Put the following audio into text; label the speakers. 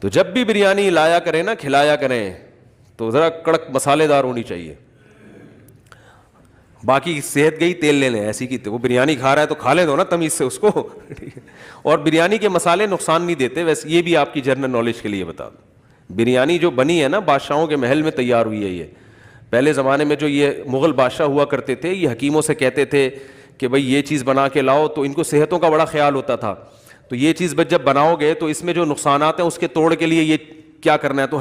Speaker 1: तो जब भी बिरयानी लाया करें ना, खिलाया करें, तो ज़रा कड़क मसालेदार होनी चाहिए। बाकी सेहत गई, तेल ले लें ऐसी की, वो बिरयानी खा रहा है तो खा ले दो ना तमीज़ से उसको। और बिरयानी के मसाले नुकसान नहीं देते, वैसे ये भी आपकी जनरल नॉलेज के लिए बता दूं। बिरयानी जो बनी है ना, बादशाहों के महल में तैयार हुई है ये। पहले ज़माने में जो ये मुग़ल बादशाह हुआ करते थे, ये हकीमों से कहते थे कि भाई ये चीज़ बना के लाओ, तो इनको सेहतों का बड़ा ख्याल होता था। तो ये चीज़ जब बनाओगे तो इसमें जो नुकसानात हैं उसके तोड़ के लिए ये क्या करना है, तो